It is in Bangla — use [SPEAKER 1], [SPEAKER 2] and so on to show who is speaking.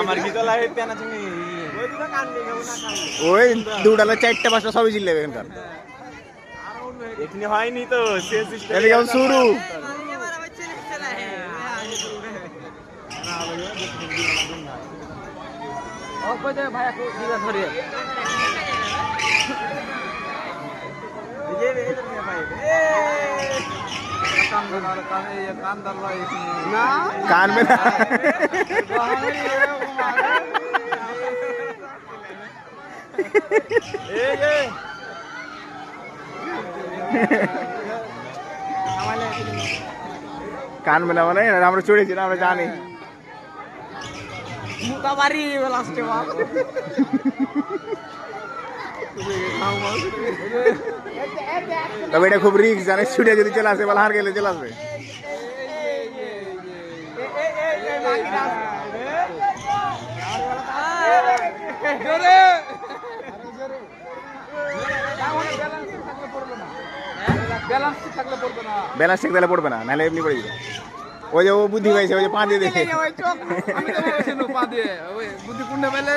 [SPEAKER 1] আমার কি তো লাগে তেনা চিনি
[SPEAKER 2] ওই দুটালে 4টা 5টা সবই জিতলে এখানকার
[SPEAKER 1] এখানে হয়নি তো শেষ
[SPEAKER 2] এটা কেমন শুরু
[SPEAKER 1] ভাইয়া ধরে
[SPEAKER 2] কানবে না কানবে না মানে আমরা চড়েছি না আমরা জানি তবে এটা খুব রিস্ক জানিস ছুটে যদি চলে আসে বলে হার গেলে চলে আসবে ব্যালেন্স ঠিক তাহলে পড়বে না নাহলে এমনি পড়ে যাবে ওই যে ও বুদ্ধি পাইছে ওই যে পা দিয়ে দেখে
[SPEAKER 3] বুদ্ধি কোনটা পেলে